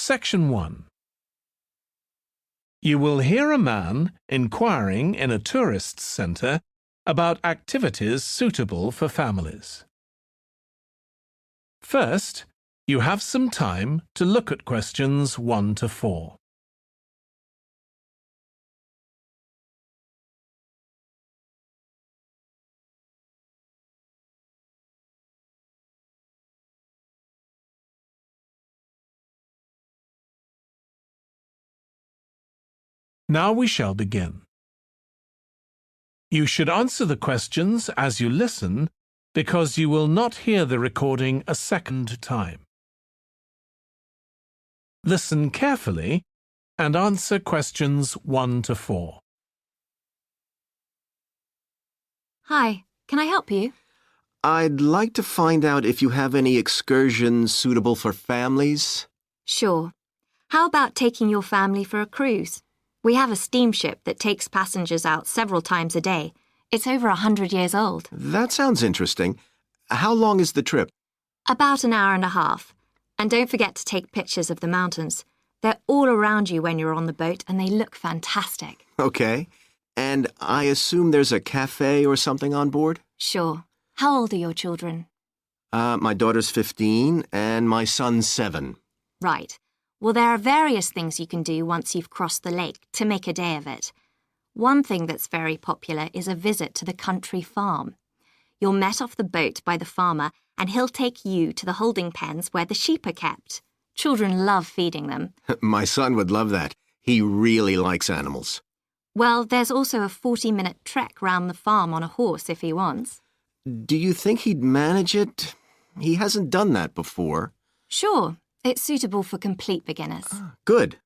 Section 1. You will hear a man inquiring in a tourist centre about activities suitable for families. First, you have some time to look at questions 1 to 4. Now we shall begin. You should answer the questions as you listen because you will not hear the recording a second time. Listen carefully and answer questions 1 to 4. Hi, can I help you? I'd like to find out if you have any excursions suitable for families. Sure. How about taking your family for a cruise? We have a steamship that takes passengers out several times a day. It's over 100 years old. That sounds interesting. How long is the trip? About an hour and a half. And don't forget to take pictures of the mountains. They're all around you when you're on the boat and they look fantastic. Okay. And I assume there's a cafe or something on board? Sure. How old are your children? My daughter's 15 and my son's 7. Right. Well, there are various things you can do once you've crossed the lake to make a day of it. One thing that's very popular is a visit to the country farm. You're met off the boat by the farmer and he'll take you to the holding pens where the sheep are kept. Children love feeding them. My son would love that. He really likes animals. Well, there's also a 40-minute trek round the farm on a horse if he wants. Do you think he'd manage it? He hasn't done that before. Sure. It's suitable for complete beginners. Good.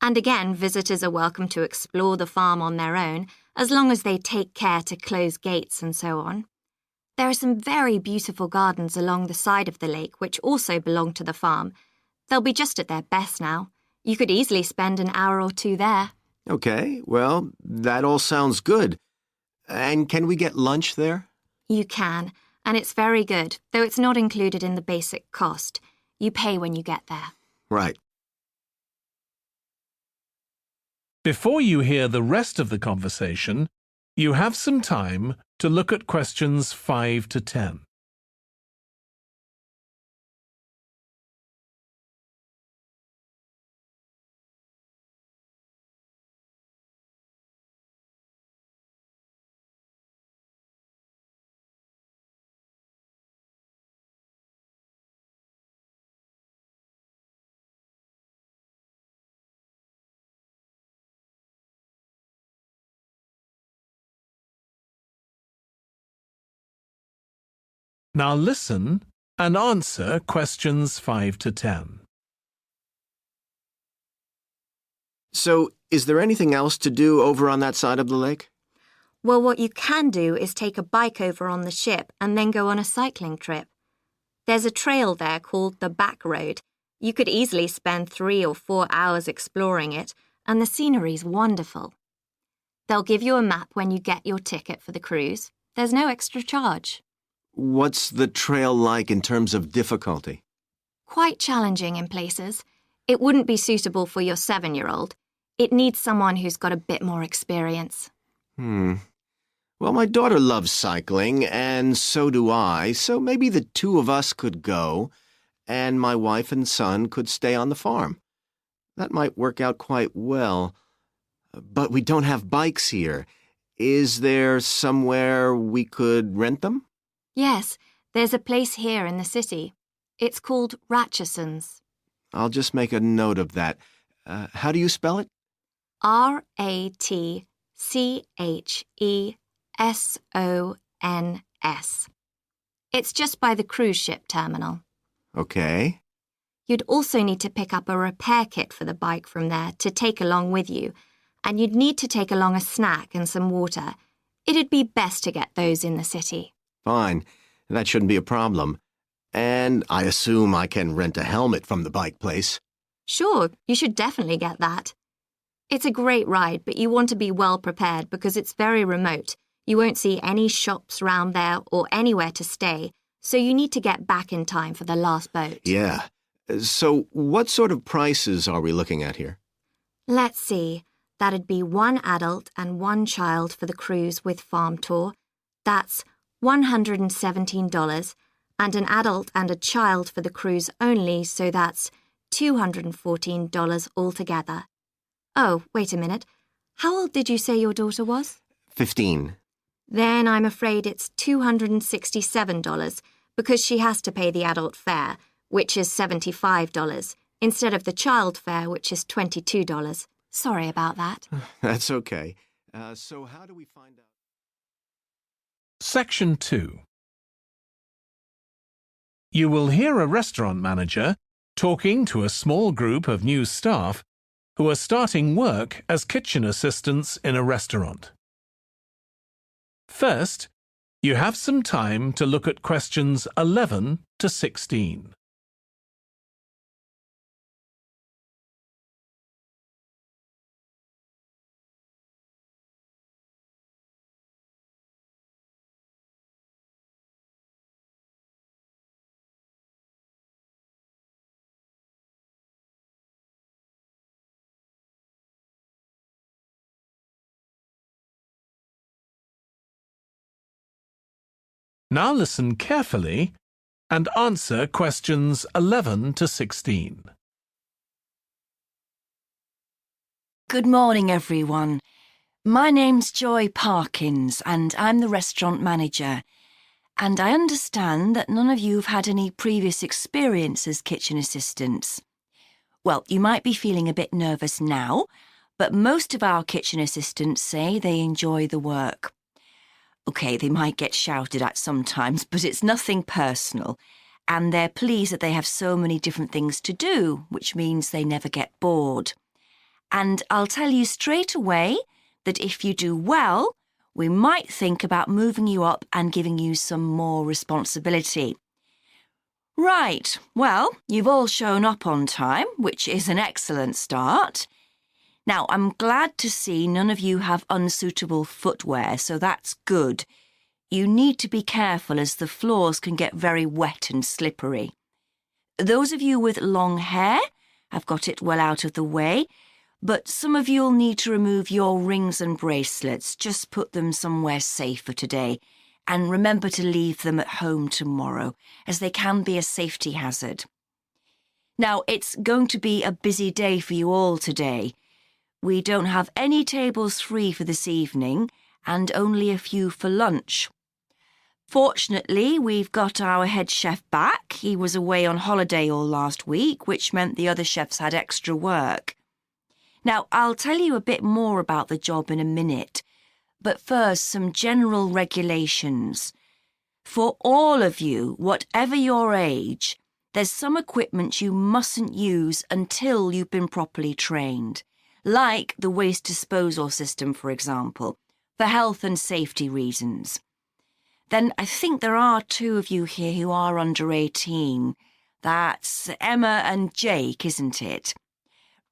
And again, visitors are welcome to explore the farm on their own, as long as they take care to close gates and so on. There are some very beautiful gardens along the side of the lake which also belong to the farm. They'll be just at their best now. You could easily spend an hour or 2 there. Okay, well, that all sounds good. And can we get lunch there? You can, and it's very good, though it's not included in the basic cost. You pay when you get there. Right. Before you hear the rest of the conversation, you have some time to look at questions 5 to 10. Now listen and answer questions 5 to 10. So, is there anything else to do over on that side of the lake? Well, what you can do is take a bike over on the ship and then go on a cycling trip. There's a trail there called the Back Road. You could easily spend 3 or 4 hours exploring it, and the scenery's wonderful. They'll give you a map when you get your ticket for the cruise. There's no extra charge. What's the trail like in terms of difficulty? Quite challenging in places. It wouldn't be suitable for your 7-year-old. It needs someone who's got a bit more experience. Well, my daughter loves cycling, and so do I, so maybe the 2 of us could go, and my wife and son could stay on the farm. That might work out quite well. But we don't have bikes here. Is there somewhere we could rent them? Yes, there's a place here in the city. It's called Ratcheson's. I'll just make a note of that. How do you spell it? Ratchesons. It's just by the cruise ship terminal. Okay. You'd also need to pick up a repair kit for the bike from there to take along with you, and you'd need to take along a snack and some water. It'd be best to get those in the city. Fine. That shouldn't be a problem. And I assume I can rent a helmet from the bike place. Sure, you should definitely get that. It's a great ride, but you want to be well prepared because it's very remote. You won't see any shops round there or anywhere to stay, so you need to get back in time for the last boat. Yeah. So what sort of prices are we looking at here? Let's see. That'd be 1 adult and 1 child for the cruise with farm tour. That's $117, and an adult and a child for the cruise only, so that's $214 altogether. Oh, wait a minute. How old did you say your daughter was? 15. Then I'm afraid it's $267 because she has to pay the adult fare, which is $75, instead of the child fare, which is $22. Sorry about that. That's okay. So how do we find out? Section 2. You will hear a restaurant manager talking to a small group of new staff who are starting work as kitchen assistants in a restaurant. First, you have some time to look at questions 11 to 16. Now listen carefully and answer questions 11 to 16. Good morning, everyone. My name's Joy Parkins, and I'm the restaurant manager. And I understand that none of you have had any previous experience as kitchen assistants. Well, you might be feeling a bit nervous now, but most of our kitchen assistants say they enjoy the work. OK, they might get shouted at sometimes, but it's nothing personal. And they're pleased that they have so many different things to do, which means they never get bored. And I'll tell you straight away that if you do well, we might think about moving you up and giving you some more responsibility. Right, well, you've all shown up on time, which is an excellent start. Now, I'm glad to see none of you have unsuitable footwear, so that's good. You need to be careful as the floors can get very wet and slippery. Those of you with long hair have got it well out of the way, but some of you'll need to remove your rings and bracelets. Just put them somewhere safer today, and remember to leave them at home tomorrow, as they can be a safety hazard. Now, it's going to be a busy day for you all today. We don't have any tables free for this evening, and only a few for lunch. Fortunately, we've got our head chef back. He was away on holiday all last week, which meant the other chefs had extra work. Now, I'll tell you a bit more about the job in a minute, but first, some general regulations. For all of you, whatever your age, there's some equipment you mustn't use until you've been properly trained, like the waste disposal system, for example, for health and safety reasons. Then I think there are 2 of you here who are under 18. That's Emma and Jake, isn't it?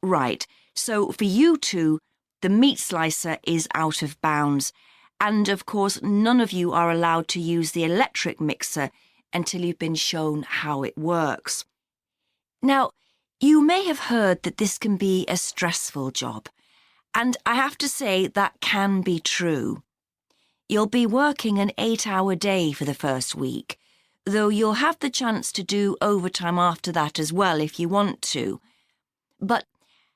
Right. So for you 2, the meat slicer is out of bounds, and of course none of you are allowed to use the electric mixer until you've been shown how it works. Now, you may have heard that this can be a stressful job, and I have to say that can be true. You'll be working an 8-hour day for the first week, though you'll have the chance to do overtime after that as well if you want to. But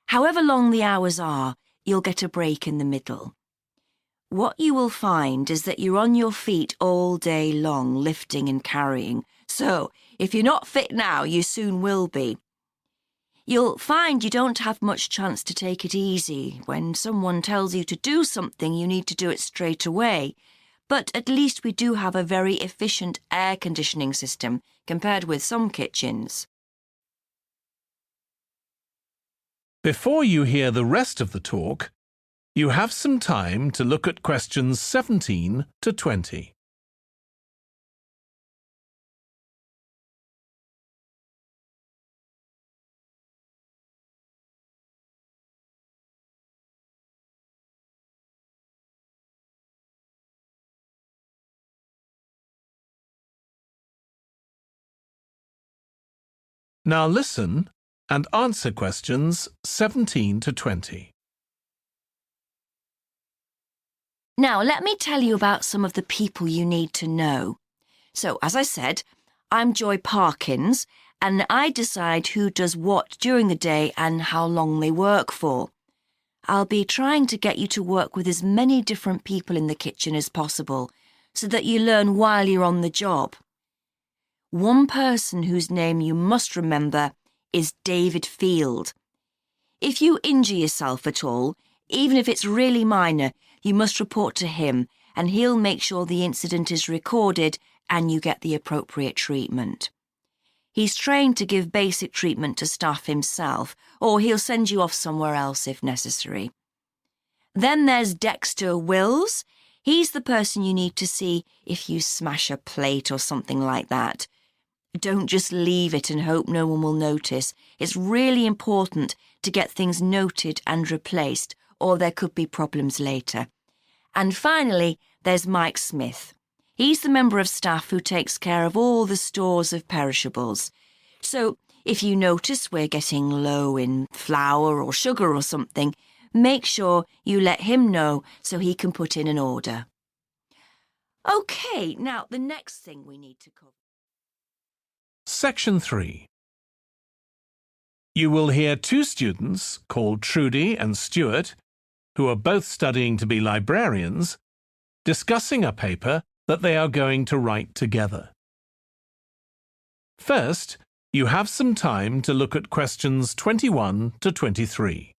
however long the hours are, you'll get a break in the middle. What you will find is that you're on your feet all day long, lifting and carrying. So, if you're not fit now, you soon will be. You'll find you don't have much chance to take it easy. When someone tells you to do something, you need to do it straight away. But at least we do have a very efficient air conditioning system compared with some kitchens. Before you hear the rest of the talk, you have some time to look at questions 17 to 20. Now listen and answer questions 17 to 20. Now, let me tell you about some of the people you need to know. So, as I said, I'm Joy Parkins, and I decide who does what during the day and how long they work for. I'll be trying to get you to work with as many different people in the kitchen as possible, so that you learn while you're on the job. One person whose name you must remember is David Field. If you injure yourself at all, even if it's really minor, you must report to him, and he'll make sure the incident is recorded and you get the appropriate treatment. He's trained to give basic treatment to staff himself, or he'll send you off somewhere else if necessary. Then there's Dexter Wills. He's the person you need to see if you smash a plate or something like that. Don't just leave it and hope no one will notice. It's really important to get things noted and replaced, or there could be problems later. And finally, there's Mike Smith. He's the member of staff who takes care of all the stores of perishables. So, if you notice we're getting low in flour or sugar or something, make sure you let him know so he can put in an order. OK, now the next thing we need to cover. Section 3. You will hear two students called Trudy and Stuart, who are both studying to be librarians, discussing a paper that they are going to write together. First, you have some time to look at questions 21 to 23.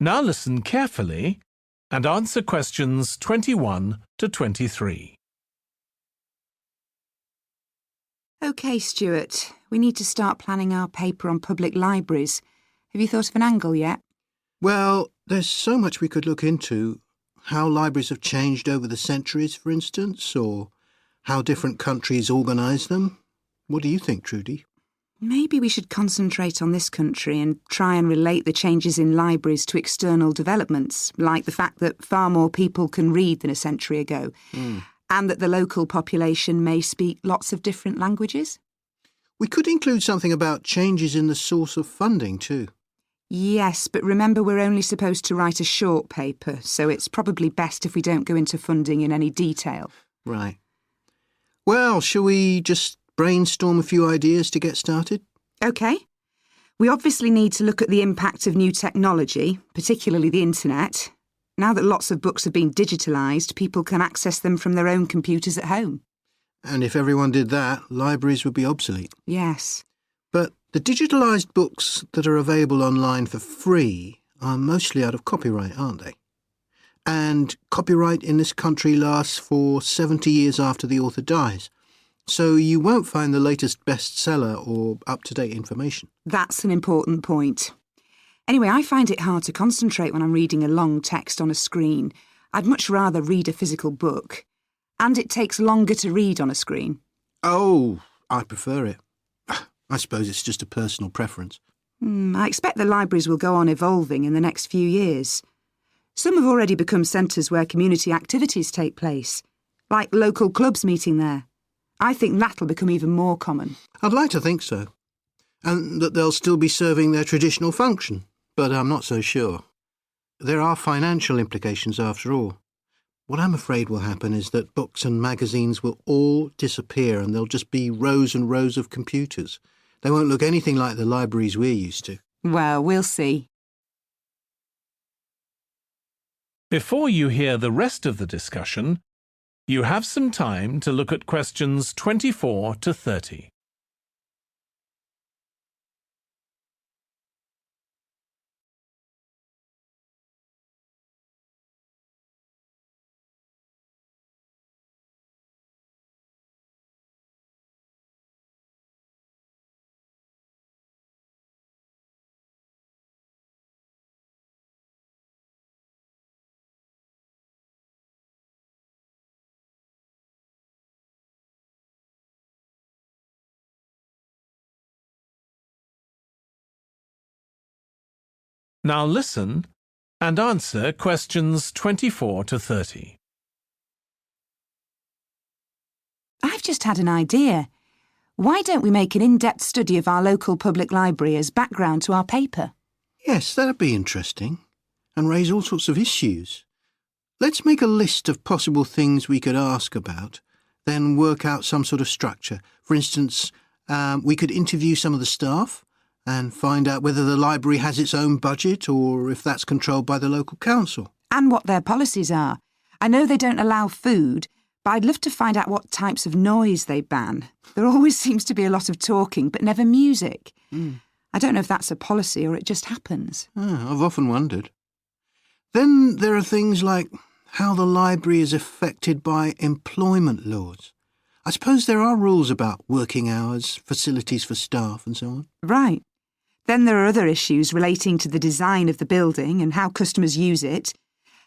Now listen carefully and answer questions 21 to 23. OK, Stuart, we need to start planning our paper on public libraries. Have you thought of an angle yet? Well, there's so much we could look into. How libraries have changed over the centuries, for instance, or how different countries organise them. What do you think, Trudy? Maybe we should concentrate on this country and try and relate the changes in libraries to external developments, like the fact that far more people can read than a century ago, and that the local population may speak lots of different languages. We could include something about changes in the source of funding too. Yes, but remember we're only supposed to write a short paper, so it's probably best if we don't go into funding in any detail. Right. Well, shall we just brainstorm a few ideas to get started? OK. We obviously need to look at the impact of new technology, particularly the internet. Now that lots of books have been digitalised, people can access them from their own computers at home. And if everyone did that, libraries would be obsolete. Yes. But the digitalised books that are available online for free are mostly out of copyright, aren't they? And copyright in this country lasts for 70 years after the author dies. So you won't find the latest bestseller or up-to-date information. That's an important point. Anyway, I find it hard to concentrate when I'm reading a long text on a screen. I'd much rather read a physical book. And it takes longer to read on a screen. Oh, I prefer it. I suppose it's just a personal preference. I expect the libraries will go on evolving in the next few years. Some have already become centres where community activities take place, like local clubs meeting there. I think that'll become even more common. I'd like to think so. And that they'll still be serving their traditional function, but I'm not so sure. There are financial implications after all. What I'm afraid will happen is that books and magazines will all disappear and there'll just be rows and rows of computers. They won't look anything like the libraries we're used to. Well, we'll see. Before you hear the rest of the discussion, you have some time to look at questions 24 to 30. Now listen and answer questions 24 to 30. I've just had an idea. Why don't we make an in-depth study of our local public library as background to our paper? Yes, that'd be interesting, and raise all sorts of issues. Let's make a list of possible things we could ask about, then work out some sort of structure. For instance, we could interview some of the staff and find out whether the library has its own budget or if that's controlled by the local council. And what their policies are. I know they don't allow food, but I'd love to find out what types of noise they ban. There always seems to be a lot of talking, but never music. I don't know if that's a policy or it just happens. I've often wondered. Then there are things like how the library is affected by employment laws. I suppose there are rules about working hours, facilities for staff and so on. Right. Then there are other issues relating to the design of the building and how customers use it,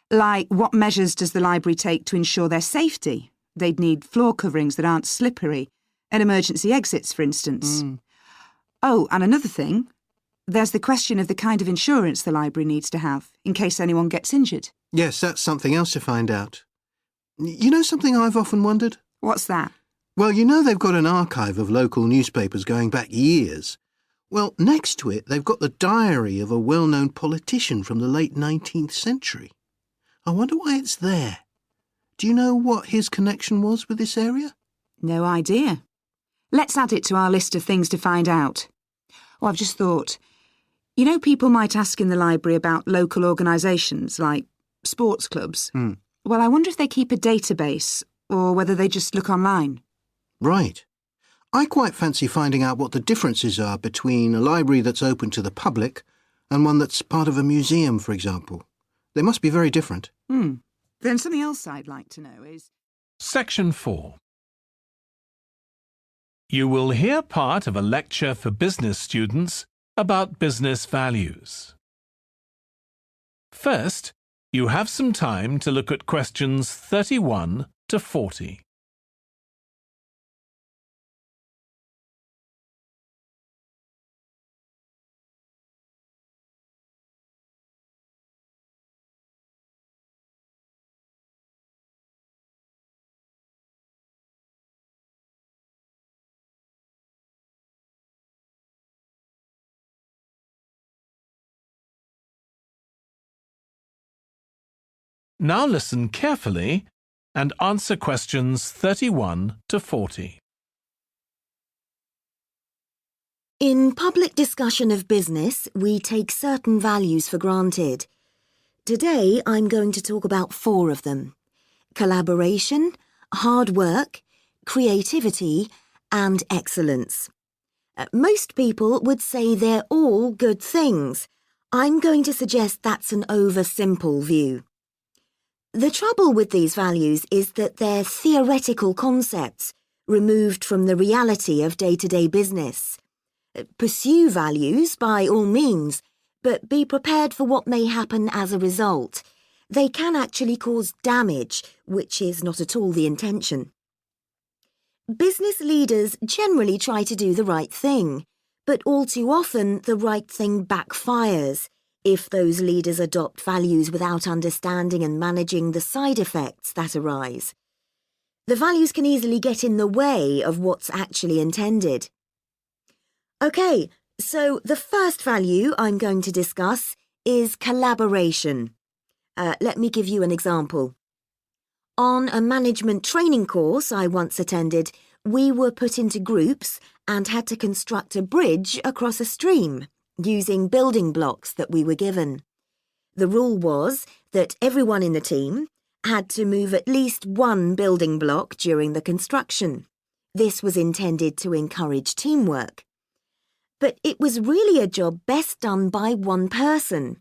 like what measures does the library take to ensure their safety? They'd need floor coverings that aren't slippery, and emergency exits, for instance. Oh, and another thing, there's the question of the kind of insurance the library needs to have, in case anyone gets injured. Yes, that's something else to find out. You know something I've often wondered? What's that? Well, you know they've got an archive of local newspapers going back years. Well, next to it, they've got the diary of a well-known politician from the late 19th century. I wonder why it's there. Do you know what his connection was with this area? No idea. Let's add it to our list of things to find out. Oh, I've just thought, you know, people might ask in the library about local organisations like sports clubs. Well, I wonder if they keep a database or whether they just look online. Right. I quite fancy finding out what the differences are between a library that's open to the public and one that's part of a museum, for example. They must be very different. Then something else I'd like to know is... Section 4. You will hear part of a lecture for business students about business values. First, you have some time to look at questions 31 to 40. Now listen carefully and answer questions 31 to 40. In public discussion of business, we take certain values for granted. Today, I'm going to talk about 4 of them: collaboration, hard work, creativity, and excellence. Most people would say they're all good things. I'm going to suggest that's an oversimple view. The trouble with these values is that they're theoretical concepts, removed from the reality of day-to-day business. Pursue values by all means, but be prepared for what may happen as a result. They can actually cause damage, which is not at all the intention. Business leaders generally try to do the right thing, but all too often the right thing backfires if those leaders adopt values without understanding and managing the side effects that arise. The values can easily get in the way of what's actually intended. OK, so the first value I'm going to discuss is collaboration. Let me give you an example. On a management training course I once attended, we were put into groups and had to construct a bridge across a stream, using building blocks that we were given. The rule was that everyone in the team had to move at least one building block during the construction. This was intended to encourage teamwork. But it was really a job best done by one person.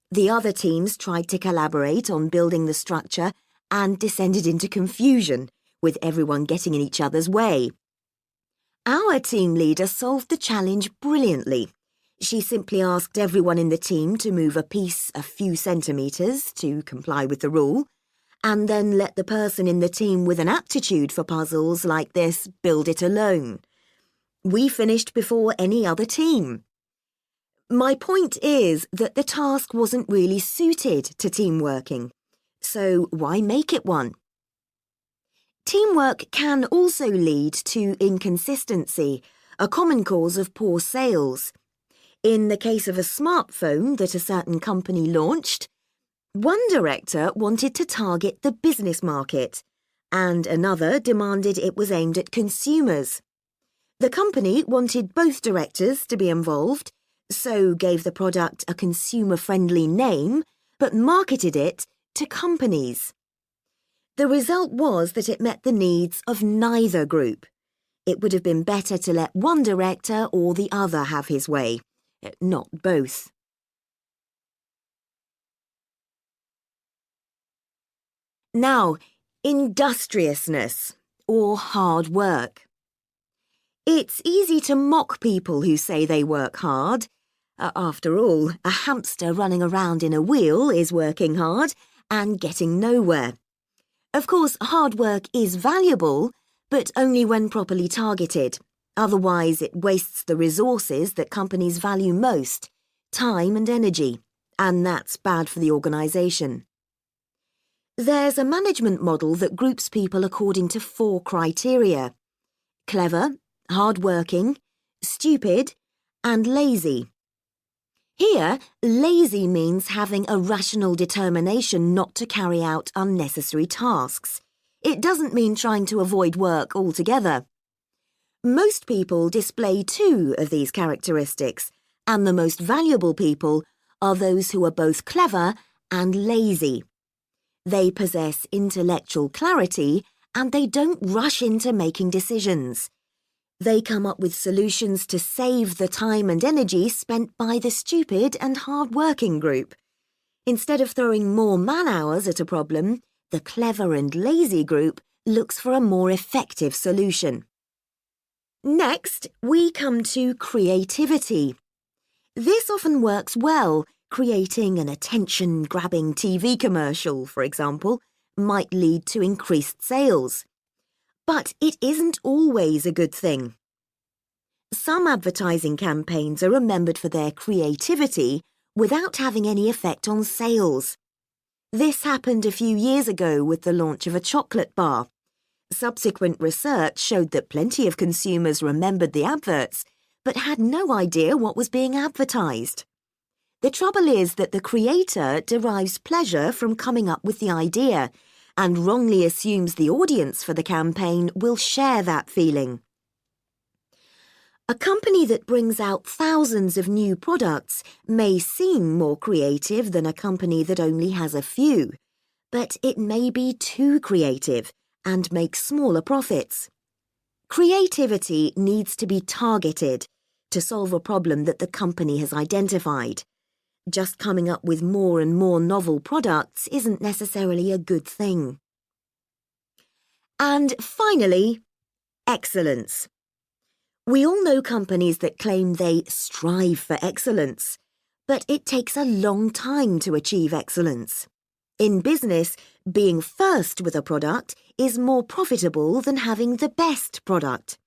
The other teams tried to collaborate on building the structure and descended into confusion, with everyone getting in each other's way. Our team leader solved the challenge brilliantly. She simply asked everyone in the team to move a piece a few centimetres to comply with the rule, and then let the person in the team with an aptitude for puzzles like this build it alone. We finished before any other team. My point is that the task wasn't really suited to team working, so why make it one? Teamwork can also lead to inconsistency, a common cause of poor sales. In the case of a smartphone that a certain company launched, one director wanted to target the business market, and another demanded it was aimed at consumers. The company wanted both directors to be involved, so gave the product a consumer-friendly name, but marketed it to companies. The result was that it met the needs of neither group. It would have been better to let one director or the other have his way, not both. Now, industriousness, or hard work. It's easy to mock people who say they work hard. After all, a hamster running around in a wheel is working hard and getting nowhere. Of course, hard work is valuable, but only when properly targeted. Otherwise, it wastes the resources that companies value most, time and energy, and that's bad for the organisation. There's a management model that groups people according to 4 criteria: clever, hard-working, stupid, and lazy. Here, lazy means having a rational determination not to carry out unnecessary tasks. It doesn't mean trying to avoid work altogether. Most people display 2 of these characteristics, and the most valuable people are those who are both clever and lazy. They possess intellectual clarity, and they don't rush into making decisions. They come up with solutions to save the time and energy spent by the stupid and hard-working group. Instead of throwing more man-hours at a problem, the clever and lazy group looks for a more effective solution. Next, we come to creativity. This often works well. Creating an attention-grabbing TV commercial, for example, might lead to increased sales. But it isn't always a good thing. Some advertising campaigns are remembered for their creativity without having any effect on sales. This happened a few years ago with the launch of a chocolate bar. Subsequent research showed that plenty of consumers remembered the adverts, but had no idea what was being advertised. The trouble is that the creator derives pleasure from coming up with the idea and wrongly assumes the audience for the campaign will share that feeling. A company that brings out thousands of new products may seem more creative than a company that only has a few, but it may be too creative and make smaller profits. Creativity needs to be targeted to solve a problem that the company has identified. Just coming up with more and more novel products isn't necessarily a good thing. And finally, excellence. We all know companies that claim they strive for excellence, but it takes a long time to achieve excellence. In business, being first with a product is more profitable than having the best product.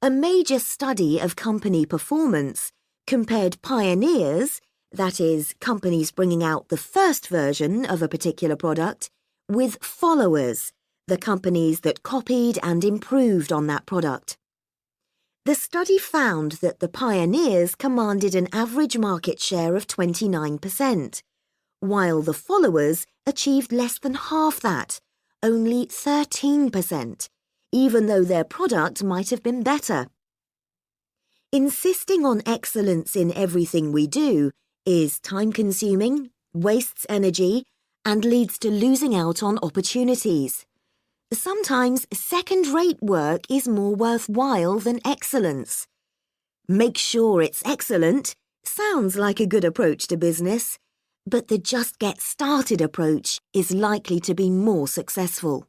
A major study of company performance compared pioneers, that is, companies bringing out the first version of a particular product, with followers, the companies that copied and improved on that product. The study found that the pioneers commanded an average market share of 29%, while the followers achieved less than half that, only 13%, even though their product might have been better. Insisting on excellence in everything we do is time-consuming, wastes energy, and leads to losing out on opportunities. Sometimes second-rate work is more worthwhile than excellence. Make sure it's excellent sounds like a good approach to business, but the just get started approach is likely to be more successful.